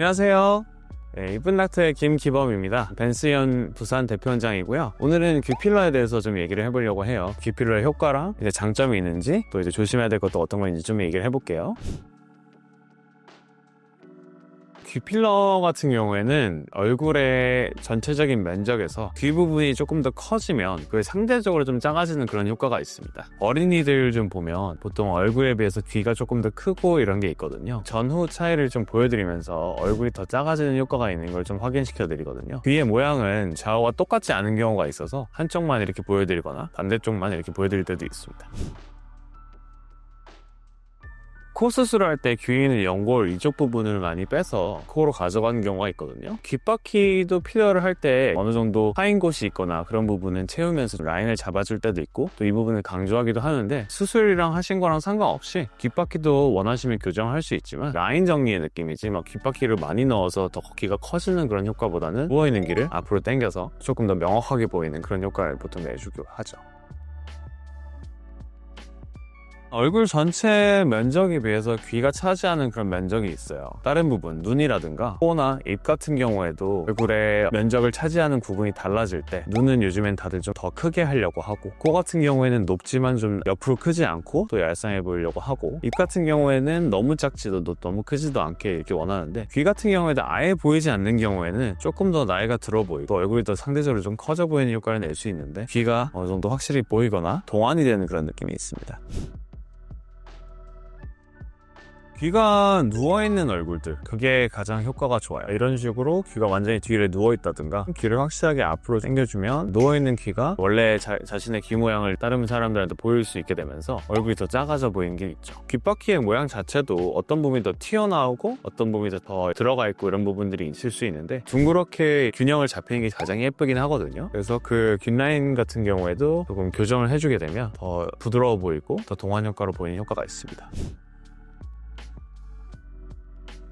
안녕하세요. 네, 이쁜 닥터의 김기범입니다. 벤스현 부산 대표원장이고요. 오늘은 귀필러에 대해서 좀 얘기를 해보려고 해요. 귀필러의 효과랑 이제 장점이 있는지, 또 이제 조심해야 될 것도 어떤 건지 좀 얘기를 해볼게요. 귀필러 같은 경우에는 얼굴의 전체적인 면적에서 귀 부분이 조금 더 커지면 그게 상대적으로 좀 작아지는 그런 효과가 있습니다. 어린이들 좀 보면 보통 얼굴에 비해서 귀가 조금 더 크고 이런 게 있거든요. 전후 차이를 좀 보여드리면서 얼굴이 더 작아지는 효과가 있는 걸 좀 확인시켜 드리거든요. 귀의 모양은 좌우가 똑같지 않은 경우가 있어서 한쪽만 이렇게 보여드리거나 반대쪽만 이렇게 보여드릴 때도 있습니다. 코 수술을 할 때 귀에 있는 연골 이쪽 부분을 많이 빼서 코로 가져가는 경우가 있거든요. 귓바퀴도 필러를 할 때 어느 정도 파인 곳이 있거나 그런 부분은 채우면서 라인을 잡아줄 때도 있고, 또 이 부분을 강조하기도 하는데, 수술이랑 하신 거랑 상관없이 귓바퀴도 원하시면 교정할 수 있지만 라인 정리의 느낌이지 막 귓바퀴를 많이 넣어서 더 귀가 커지는 그런 효과보다는 누워있는 귀를 앞으로 당겨서 조금 더 명확하게 보이는 그런 효과를 보통 내주기도 하죠. 얼굴 전체 면적에 비해서 귀가 차지하는 그런 면적이 있어요. 다른 부분, 눈이라든가 코나 입 같은 경우에도 얼굴의 면적을 차지하는 부분이 달라질 때, 눈은 요즘엔 다들 좀 더 크게 하려고 하고, 코 같은 경우에는 높지만 좀 옆으로 크지 않고 또 얄쌍해 보이려고 하고, 입 같은 경우에는 너무 작지도 너무 크지도 않게 이렇게 원하는데, 귀 같은 경우에도 아예 보이지 않는 경우에는 조금 더 나이가 들어 보이고 얼굴이 더 상대적으로 좀 커져 보이는 효과를 낼 수 있는데, 귀가 어느 정도 확실히 보이거나 동안이 되는 그런 느낌이 있습니다. 귀가 누워있는 얼굴들, 그게 가장 효과가 좋아요. 이런 식으로 귀가 완전히 뒤로 누워있다든가 귀를 확실하게 앞으로 당겨주면 누워있는 귀가 원래 자신의 귀 모양을 다른 사람들한테 보일 수 있게 되면서 얼굴이 더 작아져 보이는 게 있죠. 귓바퀴의 모양 자체도 어떤 부분이 더 튀어나오고 어떤 부분이 더 들어가 있고 이런 부분들이 있을 수 있는데, 둥그렇게 균형을 잡히는 게 가장 예쁘긴 하거든요. 그래서 그 귓라인 같은 경우에도 조금 교정을 해주게 되면 더 부드러워 보이고 더 동안 효과로 보이는 효과가 있습니다.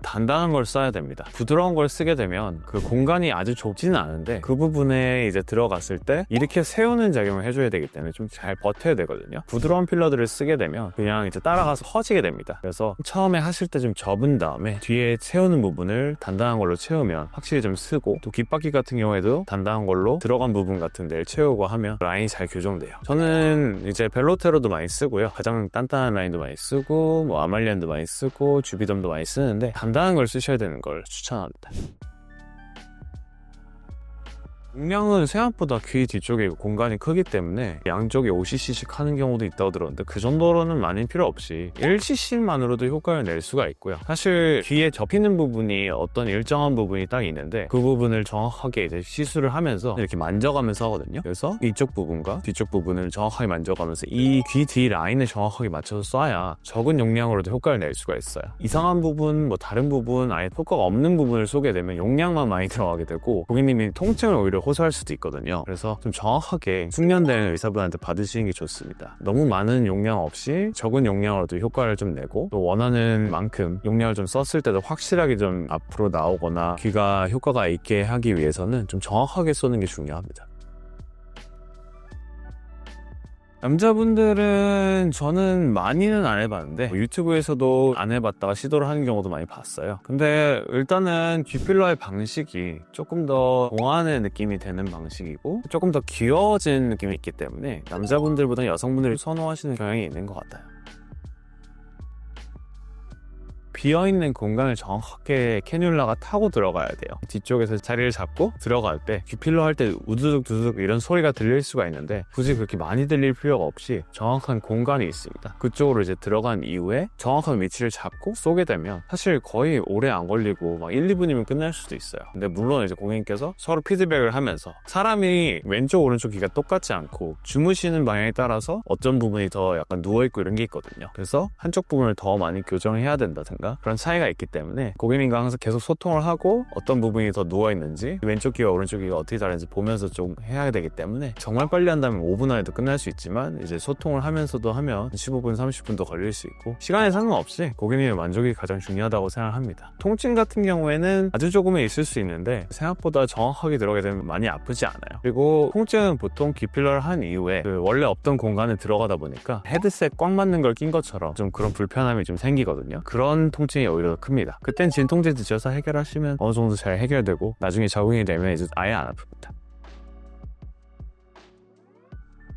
단단한 걸 써야 됩니다. 부드러운 걸 쓰게 되면 그 공간이 아주 좁지는 않은데 그 부분에 이제 들어갔을 때 이렇게 세우는 작용을 해줘야 되기 때문에 좀 잘 버텨야 되거든요. 부드러운 필러들을 쓰게 되면 그냥 이제 따라가서 커지게 됩니다. 그래서 처음에 하실 때 좀 접은 다음에 뒤에 채우는 부분을 단단한 걸로 채우면 확실히 좀 쓰고, 또 귓바퀴 같은 경우에도 단단한 걸로 들어간 부분 같은 데를 채우고 하면 라인이 잘 교정돼요. 저는 이제 벨로테로도 많이 쓰고요. 가장 단단한 라인도 많이 쓰고, 뭐 아말리안도 많이 쓰고, 주비덤도 많이 쓰는데 단단한 걸 쓰셔야 되는 걸 추천합니다. 용량은 생각보다 귀 뒤쪽에 공간이 크기 때문에 양쪽에 5cc씩 하는 경우도 있다고 들었는데, 그 정도로는 많이 필요 없이 1cc만으로도 효과를 낼 수가 있고요. 사실 귀에 접히는 부분이 어떤 일정한 부분이 딱 있는데, 그 부분을 정확하게 이제 시술을 하면서 이렇게 만져가면서 하거든요. 그래서 이쪽 부분과 뒤쪽 부분을 정확하게 만져가면서 이 귀 뒤 라인을 정확하게 맞춰서 쏴야 적은 용량으로도 효과를 낼 수가 있어요. 이상한 부분, 뭐 다른 부분, 아예 효과가 없는 부분을 쏘게 되면 용량만 많이 들어가게 되고 고객님이 통증을 오히려 호소할 수도 있거든요. 그래서 좀 정확하게 숙련된 의사분한테 받으시는 게 좋습니다. 너무 많은 용량 없이 적은 용량으로도 효과를 좀 내고, 또 원하는 만큼 용량을 좀 썼을 때도 확실하게 좀 앞으로 나오거나 귀가 효과가 있게 하기 위해서는 좀 정확하게 쏘는 게 중요합니다. 남자분들은 저는 많이는 안 해봤는데 유튜브에서도 안 해봤다가 시도를 하는 경우도 많이 봤어요. 근데 일단은 귀필러의 방식이 조금 더 동안의 느낌이 되는 방식이고 조금 더 귀여워진 느낌이 있기 때문에 남자분들보다 여성분들이 선호하시는 경향이 있는 것 같아요. 비어있는 공간을 정확하게 캐뉼라가 타고 들어가야 돼요. 뒤쪽에서 자리를 잡고 들어갈 때 귀필러 할 때 우두둑 두둑 이런 소리가 들릴 수가 있는데, 굳이 그렇게 많이 들릴 필요가 없이 정확한 공간이 있습니다. 그쪽으로 이제 들어간 이후에 정확한 위치를 잡고 쏘게 되면 사실 거의 오래 안 걸리고 막 1, 2분이면 끝날 수도 있어요. 근데 물론 이제 고객님께서 서로 피드백을 하면서, 사람이 왼쪽 오른쪽 귀가 똑같지 않고 주무시는 방향에 따라서 어떤 부분이 더 약간 누워있고 이런 게 있거든요. 그래서 한쪽 부분을 더 많이 교정해야 된다든가 그런 차이가 있기 때문에 고객님과 항상 계속 소통을 하고 어떤 부분이 더 누워있는지, 왼쪽 귀와 오른쪽 귀가 어떻게 다른지 보면서 좀 해야 되기 때문에, 정말 빨리 한다면 5분 안에도 끝날 수 있지만 이제 소통을 하면서도 하면 15분, 30분도 걸릴 수 있고, 시간에 상관없이 고객님의 만족이 가장 중요하다고 생각합니다. 통증 같은 경우에는 아주 조금은 있을 수 있는데 생각보다 정확하게 들어가게 되면 많이 아프지 않아요. 그리고 통증은 보통 귀필러를 한 이후에 그 원래 없던 공간에 들어가다 보니까 헤드셋 꽉 맞는 걸 낀 것처럼 좀 그런 불편함이 좀 생기거든요. 그런 통증이 오히려 더 큽니다. 그땐 진통제 드셔서 해결하시면 어느 정도 잘 해결되고 나중에 적응이 되면 이제 아예 안 아픕니다.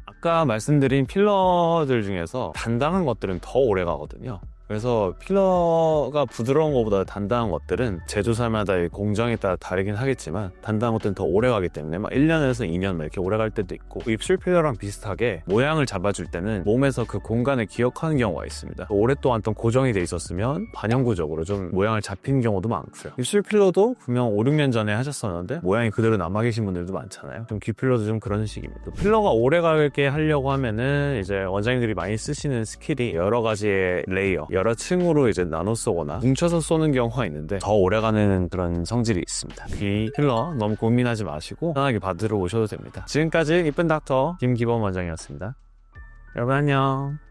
아까 말씀드린 필러들 중에서 단단한 것들은 더 오래 가거든요. 그래서 필러가 부드러운 것보다 단단한 것들은 제조사마다 공정에 따라 다르긴 하겠지만 단단한 것들은 더 오래 가기 때문에 막 1년에서 2년 이렇게 오래 갈 때도 있고, 입술 필러랑 비슷하게 모양을 잡아줄 때는 몸에서 그 공간을 기억하는 경우가 있습니다. 오랫동안 또 고정이 돼 있었으면 반영구적으로 좀 모양을 잡히는 경우도 많고요. 입술 필러도 분명 5, 6년 전에 하셨었는데 모양이 그대로 남아 계신 분들도 많잖아요. 좀 귀 필러도 좀 그런 식입니다. 필러가 오래 가게 하려고 하면은 이제 원장님들이 많이 쓰시는 스킬이 여러 가지의 레이어, 여러 층으로 이제 나눠 쏘거나 뭉쳐서 쏘는 경우가 있는데 더 오래가는 그런 성질이 있습니다. 귀 필러 너무 고민하지 마시고 편하게 받으러 오셔도 됩니다. 지금까지 이쁜 닥터 김기범 원장이었습니다. 여러분 안녕.